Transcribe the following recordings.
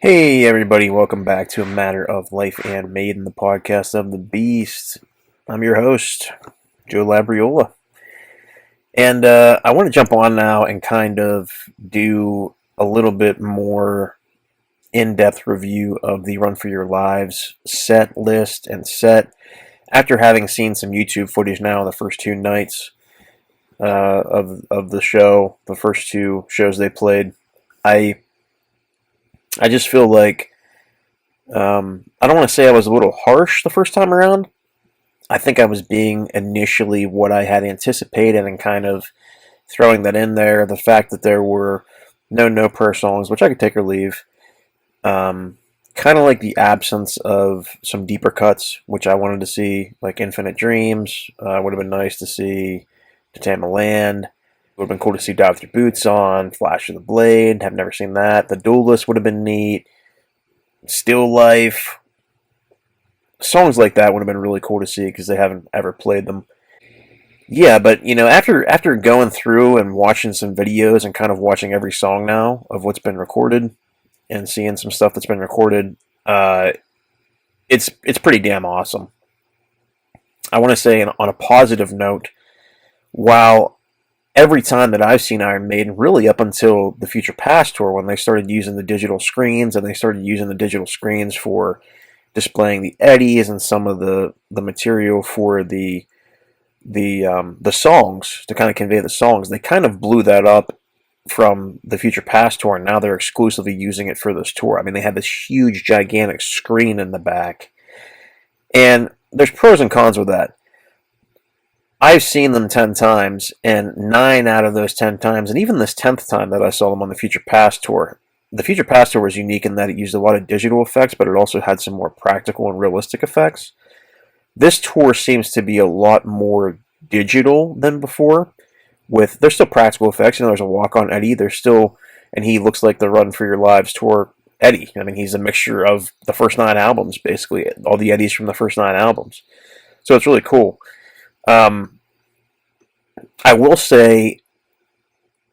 Hey everybody, welcome back to A Matter of Life and Maiden, the podcast of the Beast. I'm your host, Joe Labriola. And I want to jump on now and kind of do a little bit more in-depth review of the Run for Your Lives set list and set. After having seen some YouTube footage now the first two nights of the show, the first two shows they played, I just feel like I don't want to say I was a little harsh the first time around. I think I was being initially what I had anticipated and kind of throwing that in there. The fact that there were no prayer songs, which I could take or leave. Kind of like the absence of some deeper cuts, which I wanted to see, like Infinite Dreams. Would have been nice to see To Tame a Land. Would have been cool to see Die With Your Boots On, Flash of the Blade. Have never seen that. The Duelist would have been neat. Still Life. Songs like that would have been really cool to see because they haven't ever played them. Yeah, but after going through and watching some videos and kind of watching every song now of what's been recorded and seeing some stuff that's been recorded, it's pretty damn awesome. I want to say on a positive note, while every time that I've seen Iron Maiden, really up until the Future Past tour, when they started using the digital screens and they started using the digital screens for displaying the eddies and some of the material for the songs to kind of convey the songs, they kind of blew that up from the Future Past tour, and now they're exclusively using it for this tour. I mean, they have this huge, gigantic screen in the back, and there's pros and cons with that. I've seen them 10 times, and 9 out of those 10 times, and even this 10th time that I saw them on the Future Past tour, the Future Past tour was unique in that it used a lot of digital effects, but it also had some more practical and realistic effects. This tour seems to be a lot more digital than before. There's still practical effects. There's a walk-on Eddie. There's still, and he looks like the Run for Your Lives tour Eddie. I mean, he's a mixture of the first 9 albums, basically, all the Eddies from the first 9 albums. So it's really cool. I will say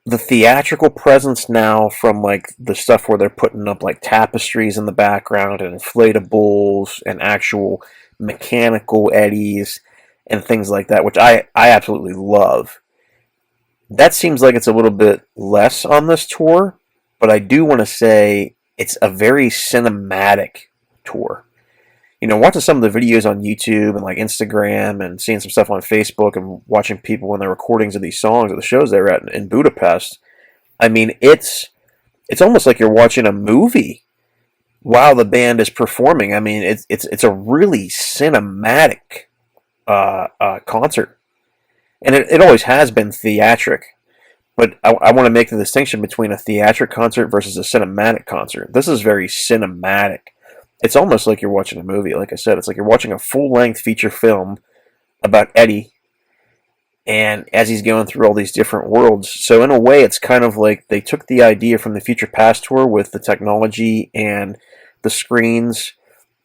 the theatrical presence now from like the stuff where they're putting up like tapestries in the background and inflatables and actual mechanical eddies and things like that, which I absolutely love. That seems like it's a little bit less on this tour, but I do want to say it's a very cinematic tour. Watching some of the videos on YouTube and like Instagram and seeing some stuff on Facebook and watching people when their recordings of these songs or the shows they were at in Budapest, I mean, it's almost like you're watching a movie while the band is performing. I mean, it's a really cinematic concert, and it always has been theatric. But I want to make the distinction between a theatric concert versus a cinematic concert. This is very cinematic. It's almost like you're watching a movie. Like I said, it's like you're watching a full-length feature film about Eddie and as he's going through all these different worlds. So in a way, it's kind of like they took the idea from the Future Past tour with the technology and the screens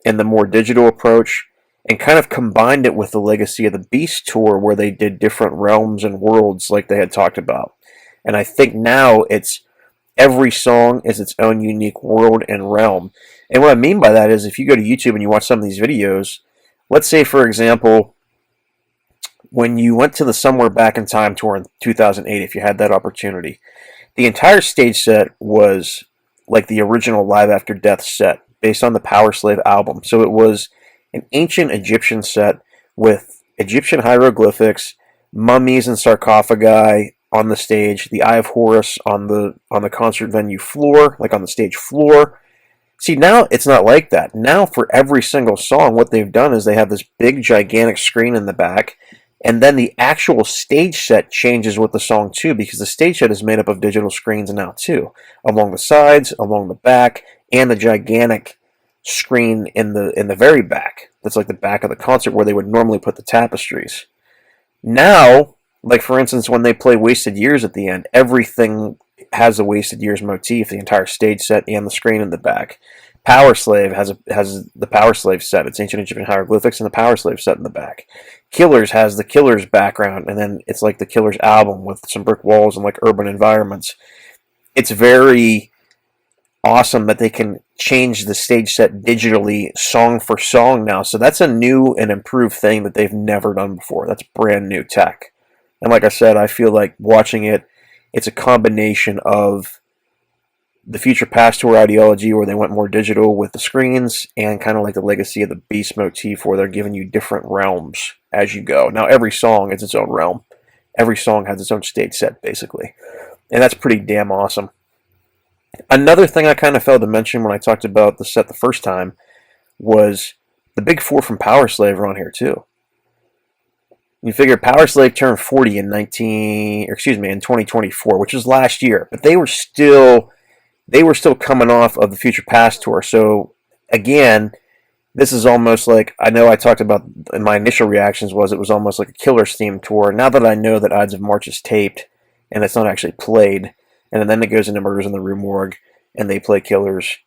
and the more digital approach and kind of combined it with the Legacy of the Beast tour where they did different realms and worlds like they had talked about. And I think now every song is its own unique world and realm. And what I mean by that is if you go to YouTube and you watch some of these videos, let's say, for example, when you went to the Somewhere Back in Time tour in 2008, if you had that opportunity, the entire stage set was like the original Live After Death set based on the Power Slave album. So it was an ancient Egyptian set with Egyptian hieroglyphics, mummies and sarcophagi on the stage, the Eye of Horus on the concert venue floor, like on the stage floor. See, now it's not like that. Now for every single song, what they've done is they have this big, gigantic screen in the back, and then the actual stage set changes with the song too, because the stage set is made up of digital screens now too, along the sides, along the back, and the gigantic screen in the very back. That's like the back of the concert where they would normally put the tapestries. Now, like for instance, when they play Wasted Years at the end, everything has a Wasted Years motif, the entire stage set and the screen in the back. Power Slave has the Power Slave set. It's ancient Egyptian hieroglyphics and the Power Slave set in the back. Killers has the Killers background, and then it's like the Killers album with some brick walls and like urban environments. It's very awesome that they can change the stage set digitally song for song now. So that's a new and improved thing that they've never done before. That's brand new tech. And like I said, I feel like watching it, it's a combination of the Future Past Tour ideology where they went more digital with the screens, and kind of like the legacy of the Beast motif where they're giving you different realms as you go. Now every song is its own realm. Every song has its own stage set, basically. And that's pretty damn awesome. Another thing I kind of failed to mention when I talked about the set the first time was the big four from Power Slave are on here too. You figure Power Slave turned 40 in 2024, which was last year, but they were still coming off of the Future Past tour. So again, this is almost like, I know I talked about in my initial reactions was it was almost like a Killers themed tour. Now that I know that Ides of March is taped and it's not actually played, and then it goes into Murders in the Rue Morgue and they play Killers.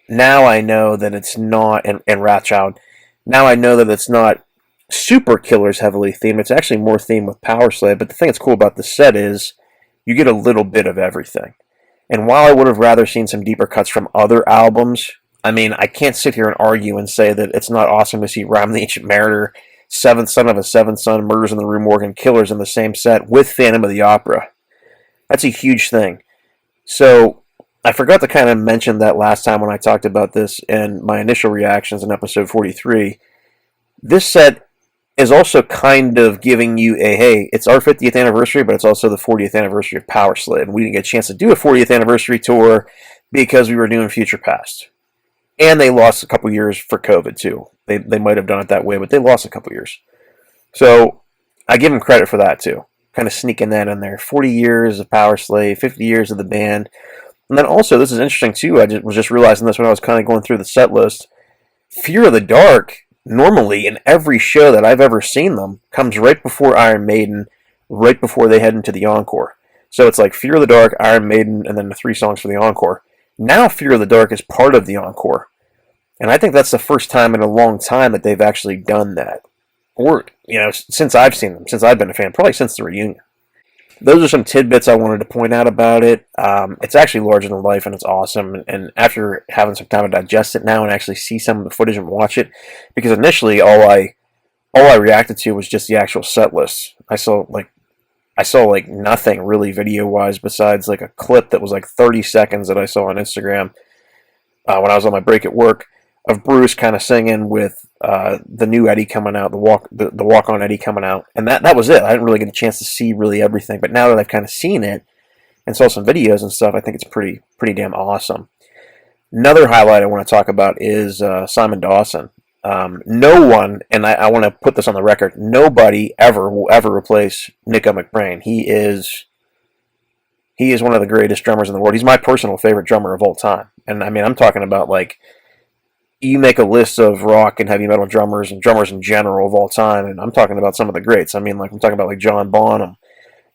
Now I know that it's not, and Wrathchild. Now I know that it's not super Killers heavily themed. It's actually more themed with Power Slave. But the thing that's cool about this set is you get a little bit of everything. And while I would have rather seen some deeper cuts from other albums, I mean, I can't sit here and argue and say that it's not awesome to see Rhyme the Ancient Mariner, Seventh Son of a Seventh Son, Murders in the Rue Morgue, and Killers in the same set with Phantom of the Opera. That's a huge thing. So I forgot to kind of mention that last time when I talked about this and my initial reactions in episode 43. This set is also kind of giving you a, hey, it's our 50th anniversary, but it's also the 40th anniversary of Power Slave. We didn't get a chance to do a 40th anniversary tour because we were doing Future Past. And they lost a couple years for COVID too. They might have done it that way, but they lost a couple years. So I give them credit for that too. Kind of sneaking that in there. 40 years of Power Slave, 50 years of the band. And then also, this is interesting too, I was just realizing this when I was kind of going through the set list. Fear of the Dark, normally in every show that I've ever seen them, comes right before Iron Maiden, right before they head into the encore. So it's like Fear of the Dark, Iron Maiden, and then the 3 songs for the encore. Now Fear of the Dark is part of the encore. And I think that's the first time in a long time that they've actually done that. Or, since I've seen them, since I've been a fan, probably since the reunion. Those are some tidbits I wanted to point out about it. It's actually larger than life, and it's awesome. And after having some time to digest it now and actually see some of the footage and watch it, because initially all I reacted to was just the actual set list. I saw nothing really video wise besides like a clip that was like 30 seconds that I saw on Instagram when I was on my break at work of Bruce kind of singing with the new Eddie coming out, the walk on Eddie coming out, and that was it. I didn't really get a chance to see really everything, but now that I've kind of seen it and saw some videos and stuff, I think it's pretty damn awesome. Another highlight I want to talk about is Simon Dawson. No one, and I want to put this on the record, nobody will ever replace Nico McBrain. He is one of the greatest drummers in the world. He's my personal favorite drummer of all time, and I mean I'm talking about like. You make a list of rock and heavy metal drummers and drummers in general of all time, and I'm talking about some of the greats. I mean, like I'm talking about like John Bonham, I'm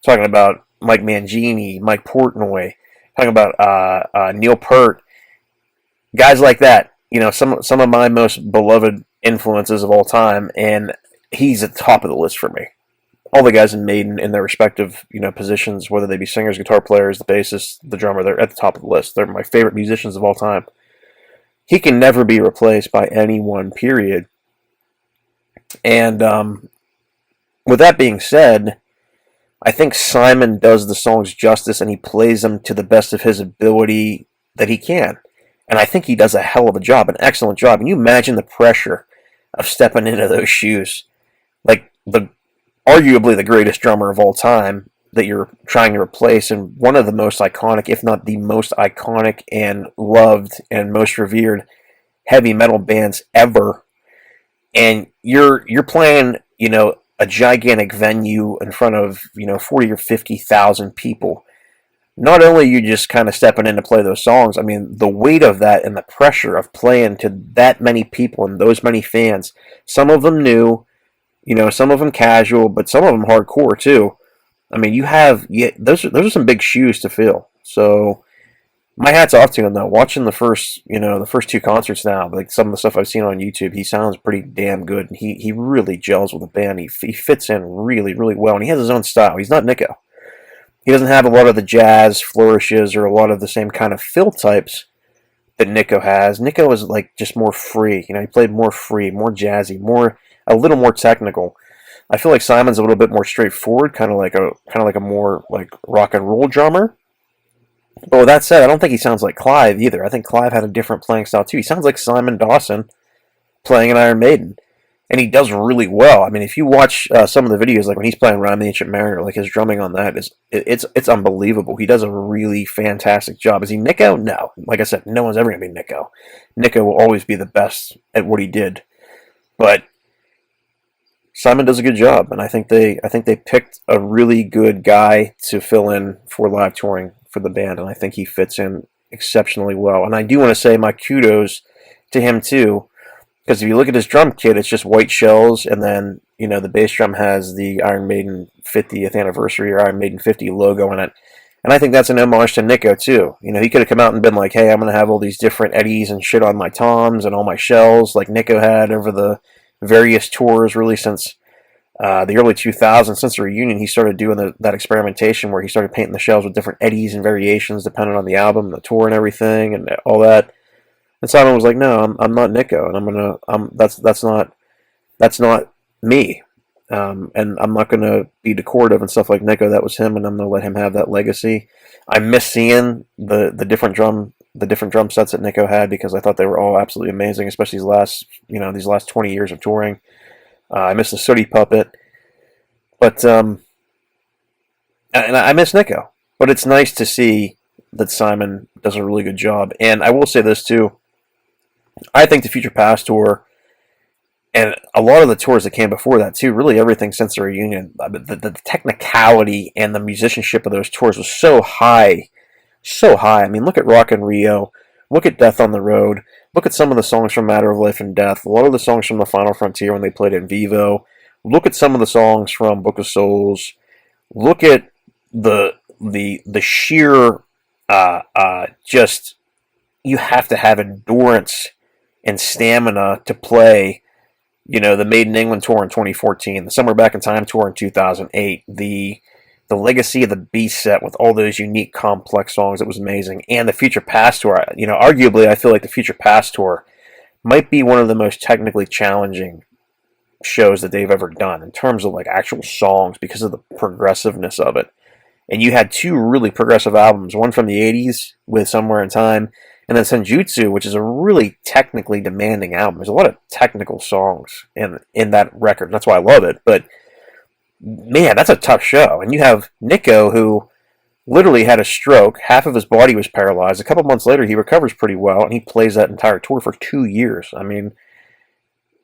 talking about Mike Mangini, Mike Portnoy, talking about Neil Peart, guys like that. Some of my most beloved influences of all time, and he's at the top of the list for me. All the guys in Maiden in their respective positions, whether they be singers, guitar players, the bassist, the drummer, they're at the top of the list. They're my favorite musicians of all time. He can never be replaced by anyone, period. And with that being said, I think Simon does the songs justice and he plays them to the best of his ability that he can. And I think he does a hell of a job, an excellent job. And you imagine the pressure of stepping into those shoes. Like, arguably the greatest drummer of all time that you're trying to replace, and one of the most iconic, if not the most iconic and loved and most revered heavy metal bands ever. And you're playing, a gigantic venue in front of, 40 or 50,000 people. Not only are you just kind of stepping in to play those songs, I mean, the weight of that and the pressure of playing to that many people and those many fans, some of them new, some of them casual, but some of them hardcore too. I mean, those are some big shoes to fill. So my hat's off to him though. Watching the first 2 concerts now, like some of the stuff I've seen on YouTube, he sounds pretty damn good. And he really gels with the band. He fits in really, really well, and he has his own style. He's not Nico. He doesn't have a lot of the jazz flourishes or a lot of the same kind of fill types, that Nico has. Nico was like just more free. He played more free, more jazzy, a little more technical. I feel like Simon's a little bit more straightforward, kind of like a more like rock and roll drummer. But with that said, I don't think he sounds like Clive either. I think Clive had a different playing style too. He sounds like Simon Dawson playing an Iron Maiden, and he does really well. I mean, if you watch some of the videos, like when he's playing Rime the Ancient Mariner, like his drumming on that it's unbelievable. He does a really fantastic job. Is he Nico? No. Like I said, no one's ever gonna be Nico. Nico will always be the best at what he did, but Simon does a good job, and I think they picked a really good guy to fill in for live touring for the band, and I think he fits in exceptionally well. And I do want to say my kudos to him too, because if you look at his drum kit, it's just white shells, and then the bass drum has the Iron Maiden 50th anniversary or Iron Maiden 50 logo in it. And I think that's an homage to Nico too. He could have come out and been like, "Hey, I'm going to have all these different eddies and shit on my toms and all my shells," like Nico had over the various tours, really since the early 2000s. Since the reunion, he started doing that experimentation where he started painting the shells with different eddies and variations depending on the album, the tour, and everything, and all that. And Simon was like, "No, I'm not Nico, and that's not me, and I'm not gonna be decorative and stuff like Nico. That was him, and I'm gonna let him have that legacy." I miss seeing the different drum sets that Nico had because I thought they were all absolutely amazing, especially these last 20 years of touring. I miss the Sooty Puppet, but and I miss Nico. But it's nice to see that Simon does a really good job. And I will say this too: I think the Future Past tour and a lot of the tours that came before that too, really everything since the reunion, the technicality and the musicianship of those tours was so high, so high. I mean, look at Rock in Rio, look at Death on the Road, look at some of the songs from Matter of Life and Death, a lot of the songs from the Final Frontier when they played in Vivo, look at some of the songs from Book of Souls, look at the sheer just you have to have endurance and stamina to play. The Made in England tour in 2014, the Summer Back in Time tour in 2008, the Legacy of the Beast set with all those unique, complex songs. It was amazing. And the Future Past tour, arguably, I feel like the Future Past tour might be one of the most technically challenging shows that they've ever done in terms of like actual songs because of the progressiveness of it. And you had two really progressive albums, one from the 80s with Somewhere in Time, and then Senjutsu, which is a really technically demanding album. There's a lot of technical songs in that record. That's why I love it. But man, that's a tough show. And you have Nico, who literally had a stroke. Half of his body was paralyzed. A couple months later, he recovers pretty well, and he plays that entire tour for 2 years. I mean,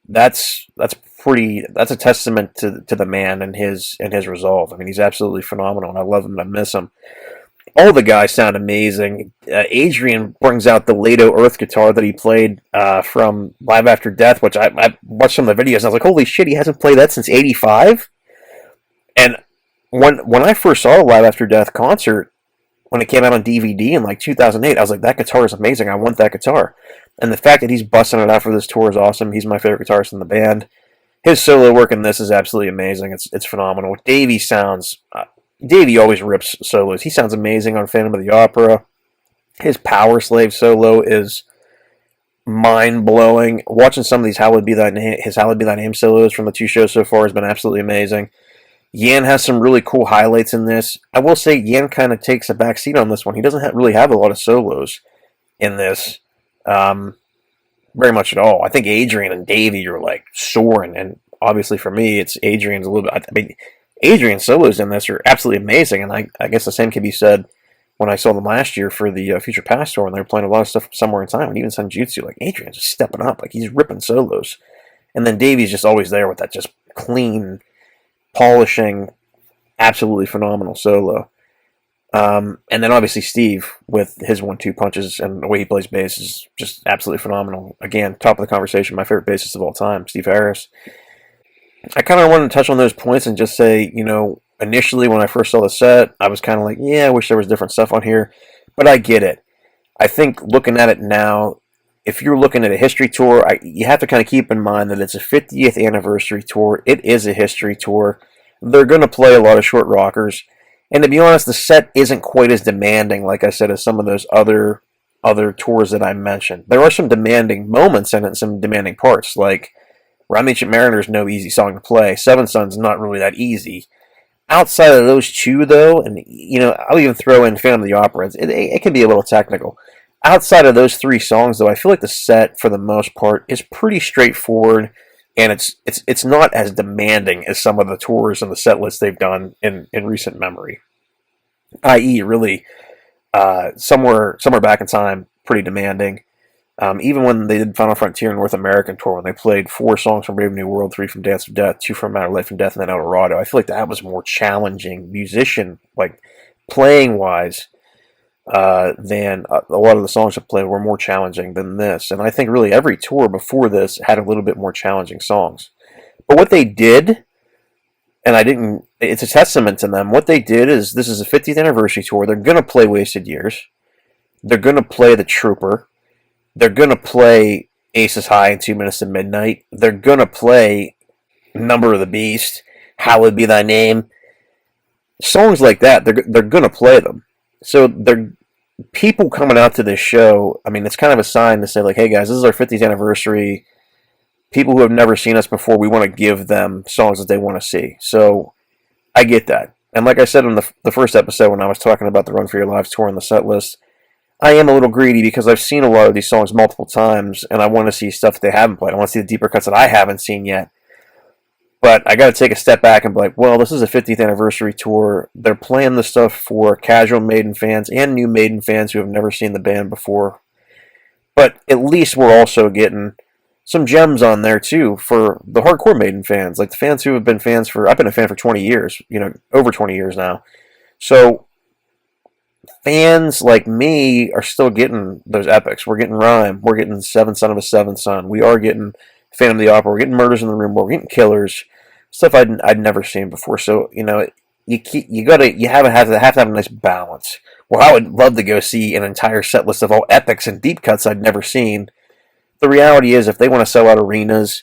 that's a testament to the man and his resolve. I mean, he's absolutely phenomenal, and I love him and I miss him. All the guys sound amazing. Adrian brings out the Lato Earth guitar that he played from Live After Death, which I watched some of the videos, and I was like, holy shit, he hasn't played that since '85? And when I first saw the Live After Death concert, when it came out on DVD in like 2008, I was like, that guitar is amazing. I want that guitar. And the fact that he's busting it out for this tour is awesome. He's my favorite guitarist in the band. His solo work in this is absolutely amazing. It's phenomenal. Davey always rips solos. He sounds amazing on Phantom of the Opera. His Power Slave solo is mind-blowing. Watching some of these Hallowed Be Thy Name solos from the two shows so far has been absolutely amazing. Yan has some really cool highlights in this. I will say Yan kind of takes a back seat on this one. He doesn't really have a lot of solos in this. Very much at all. I think Adrian and Davey are like soaring, and obviously for me, it's Adrian's a little bit. I mean, Adrian's solos in this are absolutely amazing, and I guess the same can be said when I saw them last year for the Future Past tour, and they were playing a lot of stuff Somewhere in Time, and even Senjutsu. Like Adrian's just stepping up, like he's ripping solos, and then Davey's just always there with that just clean, polishing, absolutely phenomenal solo. And then obviously Steve with his 1-2 punches and the way he plays bass is just absolutely phenomenal. Again, top of the conversation, my favorite bassist of all time, Steve Harris. I kind of wanted to touch on those points and just say, initially when I first saw the set, I was kind of like, yeah, I wish there was different stuff on here, but I get it. I think looking at it now, if you're looking at a history tour, you have to kind of keep in mind that it's a 50th anniversary tour. It is a history tour. They're going to play a lot of short rockers. And to be honest, the set isn't quite as demanding, like I said, as some of those other other tours that I mentioned. There are some demanding moments in it and some demanding parts. Like, Round the Ancient Mariner is no easy song to play. Seven Sun's not really that easy. Outside of those two, though, and I'll even throw in Phantom of the Opera. It can be a little technical. Outside of those three songs, though, I feel like the set, for the most part, is pretty straightforward, and it's not as demanding as some of the tours and the set lists they've done in recent memory. I.e., really, somewhere back in time, pretty demanding. Even when they did Final Frontier North American tour, when they played 4 songs from Brave New World, 3 from Dance of Death, 2 from Matter of Life and Death, and then Eldorado, I feel like that was more challenging musician, like playing wise, than a lot of the songs that played were more challenging than this. And I think really every tour before this had a little bit more challenging songs. But what they did, and it's a testament to them, what they did is, this is a 50th anniversary tour. They're going to play Wasted Years. They're going to play The Trooper. They're going to play Aces High and 2 Minutes to Midnight. They're going to play Number of the Beast, Hallowed Be Thy Name. Songs like that, they're going to play them. So they're people coming out to this show, I mean, it's kind of a sign to say, like, hey guys, this is our 50th anniversary. People who have never seen us before, we want to give them songs that they want to see. So I get that. And like I said in the first episode when I was talking about the Run for Your Lives tour and the set list, I am a little greedy because I've seen a lot of these songs multiple times, and I want to see stuff that they haven't played. I want to see the deeper cuts that I haven't seen yet. But I got to take a step back and be like, well, this is a 50th anniversary tour. They're playing this stuff for casual Maiden fans and new Maiden fans who have never seen the band before. But at least we're also getting some gems on there, too, for the hardcore Maiden fans. Like the fans who have been fans for... I've been a fan for 20 years, over 20 years now. So fans like me are still getting those epics. We're getting Rhyme. We're getting Seventh Son of a Seventh Son. We are getting Phantom of the Opera. We're getting Murders in the Room. We're getting Killers. Stuff I'd never seen before. So you have to have a nice balance. Well, I would love to go see an entire set list of all epics and deep cuts I'd never seen. The reality is, if they want to sell out arenas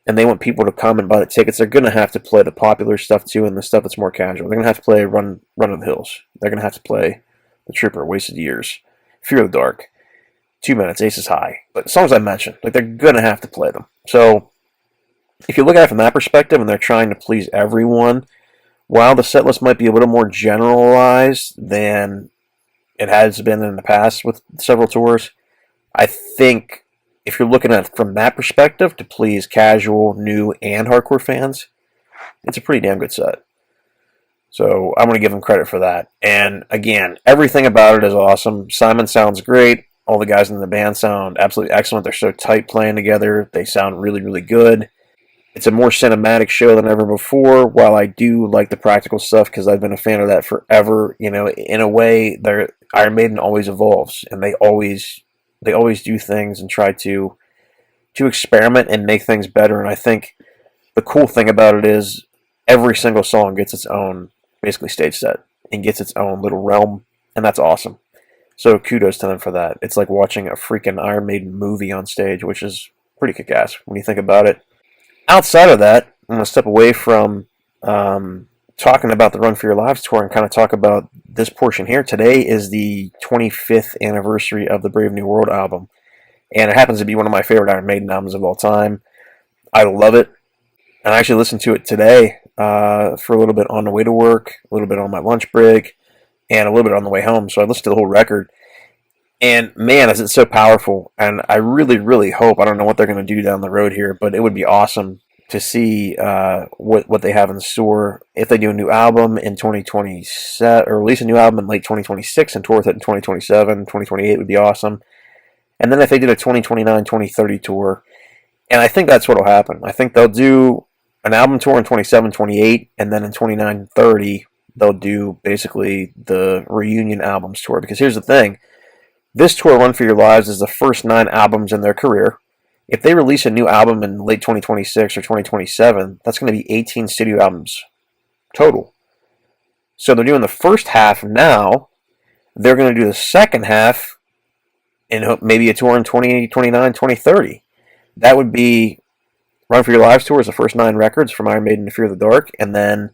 and they want people to come and buy the tickets, they're going to have to play the popular stuff too, and the stuff that's more casual. They're going to have to play Run of the Hills. They're going to have to play The Trooper, Wasted Years, Fear of the Dark, 2 Minutes, Aces High. But songs I mentioned, like, they're going to have to play them. So if you look at it from that perspective, and they're trying to please everyone, while the set list might be a little more generalized than it has been in the past with several tours, I think if you're looking at it from that perspective to please casual, new, and hardcore fans, it's a pretty damn good set. So I'm going to give them credit for that. And again, everything about it is awesome. Simon sounds great. All the guys in the band sound absolutely excellent. They're so tight playing together. They sound really, really good. It's a more cinematic show than ever before, while I do like the practical stuff because I've been a fan of that forever. In a way, Iron Maiden always evolves, and they always do things and try to experiment and make things better. And I think the cool thing about it is every single song gets its own basically stage set and gets its own little realm, and that's awesome. So kudos to them for that. It's like watching a freaking Iron Maiden movie on stage, which is pretty kick-ass when you think about it. Outside of that, I'm going to step away from talking about the Run for Your Lives tour and kind of talk about this portion here. Today is the 25th anniversary of the Brave New World album, and it happens to be one of my favorite Iron Maiden albums of all time. I love it, and I actually listened to it today for a little bit on the way to work, a little bit on my lunch break, and a little bit on the way home. So I listened to the whole record, and man, is it so powerful. And I really, really hope, I don't know what they're going to do down the road here, but it would be awesome to see what they have in store. If they do a new album in 2027, or release a new album in late 2026 and tour with it in 2027, 2028 would be awesome. And then if they did a 2029, 2030 tour, and I think that's what will happen. I think they'll do an album tour in 27, 28, and then in 29, 30, they'll do basically the reunion albums tour. Because here's the thing. This tour, Run for Your Lives, is the first 9 albums in their career. If they release a new album in late 2026 or 2027, that's going to be 18 studio albums total. So they're doing the first half now. They're going to do the second half and maybe a tour in 2029, 2030. That would be Run for Your Lives tour is the first 9 records from Iron Maiden to Fear the Dark, and then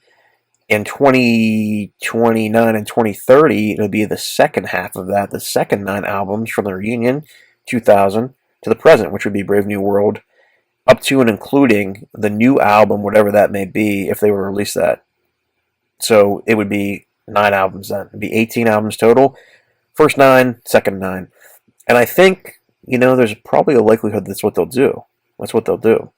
In 2029 and 2030, it'll be the second half of that, the second 9 albums from the reunion, 2000 to the present, which would be Brave New World, up to and including the new album, whatever that may be, if they were to release that. So it would be 9 albums then. It'd be 18 albums total. First 9, second 9. And I think, there's probably a likelihood that's what they'll do. That's what they'll do.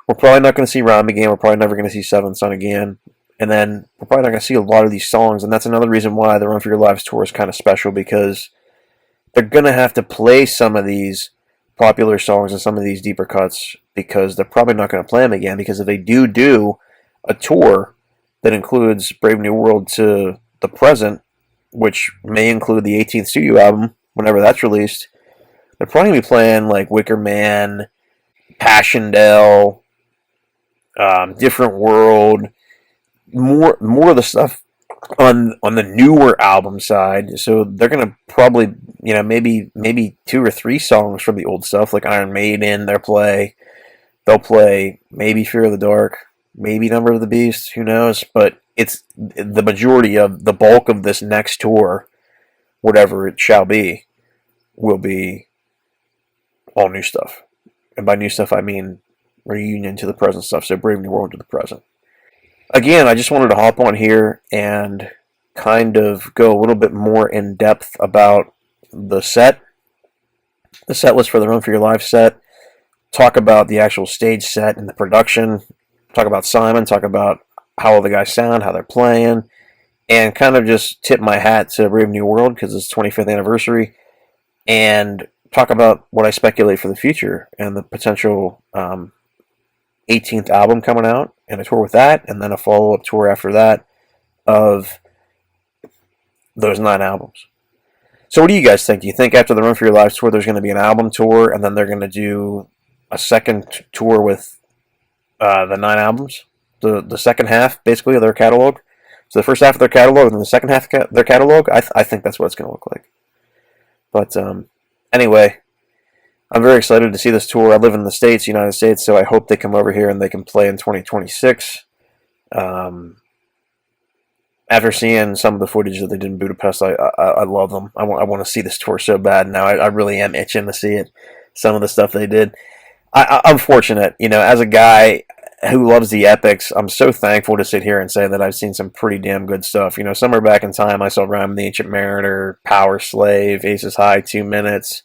We're probably not going to see Rhyme again. We're probably never going to see Seventh Son again. And then we're probably not going to see a lot of these songs. And that's another reason why the Run for Your Lives tour is kind of special, because they're going to have to play some of these popular songs and some of these deeper cuts, because they're probably not going to play them again. Because if they do a tour that includes Brave New World to the present, which may include the 18th studio album, whenever that's released, they're probably going to be playing like Wicker Man, Passchendaele, Different World, more of the stuff on the newer album side. So they're gonna probably, maybe 2 or 3 songs from the old stuff, like Iron Maiden. They'll play maybe Fear of the Dark, maybe Number of the Beast. Who knows? But it's the majority of the bulk of this next tour, whatever it shall be, will be all new stuff. And by new stuff, I mean reunion to the present stuff. So Brave New World to the present. Again, I just wanted to hop on here and kind of go a little bit more in depth about the set list for the Run for Your Life set, talk about the actual stage set and the production, talk about Simon, talk about how all the guys sound, how they're playing, and kind of just tip my hat to Brave New World because it's 25th anniversary, and talk about what I speculate for the future and the potential 18th album coming out and a tour with that, and then a follow-up tour after that of those 9 albums. So what do you guys think? Do you think after the Run for Your Lives tour there's going to be an album tour, and then they're going to do a second tour with the 9 albums? The second half, basically, of their catalog? So the first half of their catalog and then the second half of their catalog? I think that's what it's going to look like. But anyway, I'm very excited to see this tour. I live in the States, United States, so I hope they come over here and they can play in 2026. After seeing some of the footage that they did in Budapest, I love them. I want to see this tour so bad now. I really am itching to see it. Some of the stuff they did. I'm fortunate, as a guy who loves the epics, I'm so thankful to sit here and say that I've seen some pretty damn good stuff. Somewhere back in time, I saw Rhyme the Ancient Mariner, Power Slave, Aces High, 2 Minutes,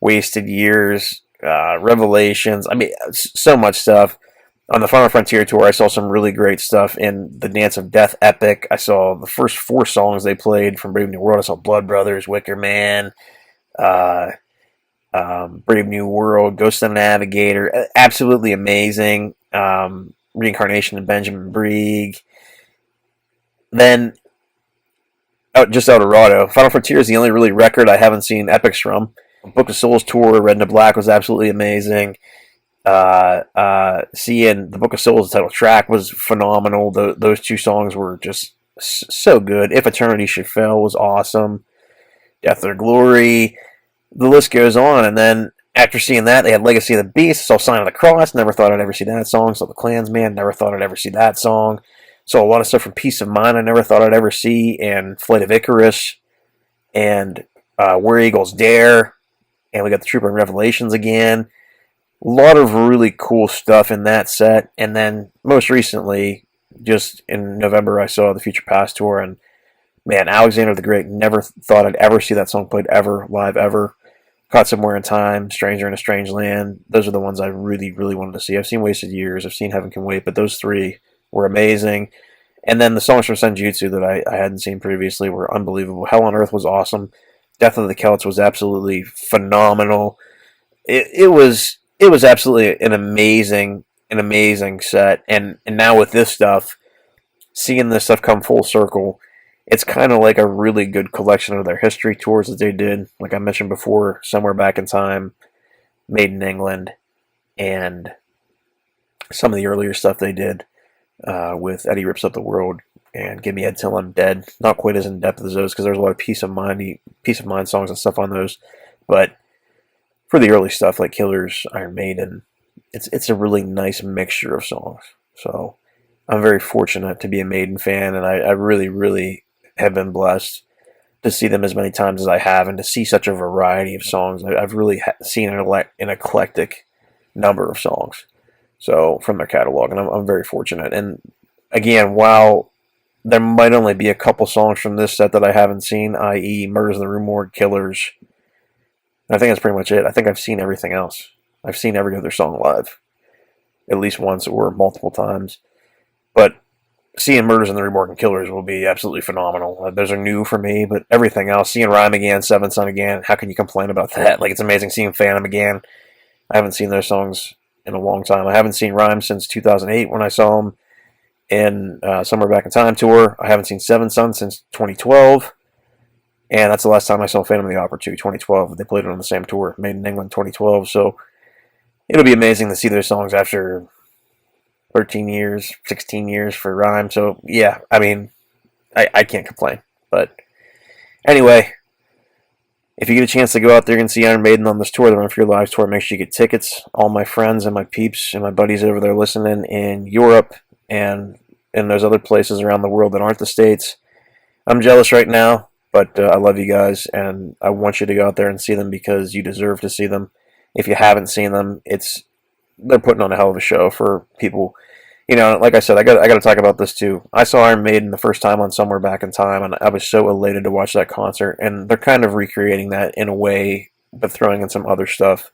Wasted Years, Revelations. I mean, so much stuff. On the Final Frontier tour, I saw some really great stuff in the Dance of Death epic. I saw the first 4 songs they played from Brave New World. I saw Blood Brothers, Wicker Man, Brave New World, Ghost of the Navigator. Absolutely amazing. Reincarnation of Benjamin Brieg. Then, just Eldorado. Final Frontier is the only really record I haven't seen epics from. Book of Souls tour, Red into Black, was absolutely amazing. Seeing the Book of Souls title track was phenomenal. Those 2 songs were just so good. If Eternity Should Fail was awesome. Death or Glory. The list goes on. And then after seeing that, they had Legacy of the Beast. Saw Sign of the Cross. Never thought I'd ever see that song. Saw The Klansman. Never thought I'd ever see that song. Saw a lot of stuff from Peace of Mind I never thought I'd ever see. And Flight of Icarus. And Where Eagles Dare. And we got the Trooper and Revelations again. A lot of really cool stuff in that set. And then most recently, just in November, I saw the Future Past tour. And man, Alexander the Great, never thought I'd ever see that song played ever, live ever. Caught Somewhere in Time, Stranger in a Strange Land. Those are the ones I really, really wanted to see. I've seen Wasted Years. I've seen Heaven Can Wait. But those 3 were amazing. And then the songs from Senjutsu that I hadn't seen previously were unbelievable. Hell on Earth was awesome. Death of the Celts was absolutely phenomenal. It was absolutely an amazing set. And now with this stuff, seeing this stuff come full circle, it's kind of like a really good collection of their history tours that they did. Like I mentioned before, Somewhere Back in Time, Maiden England, and some of the earlier stuff they did with Eddie Rips Up the World and Give Me Head Till I'm Dead. Not quite as in depth as those because there's a lot of peace of mind songs and stuff on those. But for the early stuff like Killers, Iron Maiden, it's a really nice mixture of songs. So I'm very fortunate to be a Maiden fan, and I really, really have been blessed to see them as many times as I have, and to see such a variety of songs. I've really seen an eclectic number of songs, so from their catalog, and I'm very fortunate. And again, while there might only be a couple songs from this set that I haven't seen, i.e., Murders in the Rue Morgue, Killers. I think that's pretty much it. I think I've seen everything else. I've seen every other song live, at least once or multiple times. But seeing Murders in the Rue Morgue and Killers will be absolutely phenomenal. Those are new for me, but everything else, seeing Rhyme again, Seven Son again, how can you complain about that? Like, it's amazing seeing Phantom again. I haven't seen those songs in a long time. I haven't seen Rhyme since 2008 when I saw him in Somewhere Back in Time tour. I haven't seen Seven Son since 2012. And that's the last time I saw Phantom of the Opera 2, 2012. They played it on the same tour, Made in England 2012. So it'll be amazing to see those songs after 13 years, 16 years for Rhyme. So, yeah, I mean, I can't complain. But anyway, if you get a chance to go out there and see Iron Maiden on this tour, the Run For Your Lives tour, make sure you get tickets. All my friends and my peeps and my buddies over there listening in Europe and in those other places around the world that aren't the States. I'm jealous right now, but I love you guys, and I want you to go out there and see them because you deserve to see them. If you haven't seen them, they're putting on a hell of a show for people. You know, like I said, I got to talk about this too. I saw Iron Maiden the first time on Somewhere Back in Time, and I was so elated to watch that concert. And they're kind of recreating that in a way, but throwing in some other stuff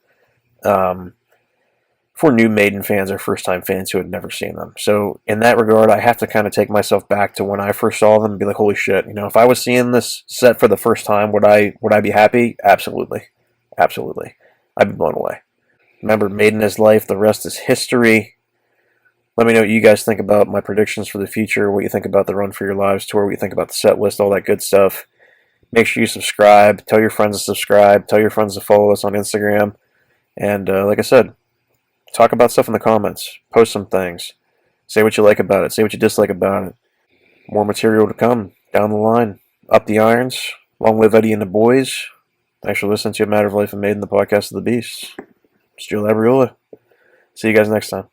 for new Maiden fans or first-time fans who had never seen them. So in that regard, I have to kind of take myself back to when I first saw them and be like, holy shit, you know, if I was seeing this set for the first time, would I be happy? Absolutely. Absolutely. I'd be blown away. Remember, Maiden is life, the rest is history. Let me know what you guys think about my predictions for the future, what you think about the Run For Your Lives tour, what you think about the set list, all that good stuff. Make sure you subscribe. Tell your friends to subscribe. Tell your friends to follow us on Instagram. And like I said, talk about stuff in the comments. Post some things. Say what you like about it. Say what you dislike about it. More material to come down the line. Up the irons. Long live Eddie and the boys. Thanks for listening to A Matter of Life and Maiden, the podcast of the Beast. It's Joe Labriola. See you guys next time.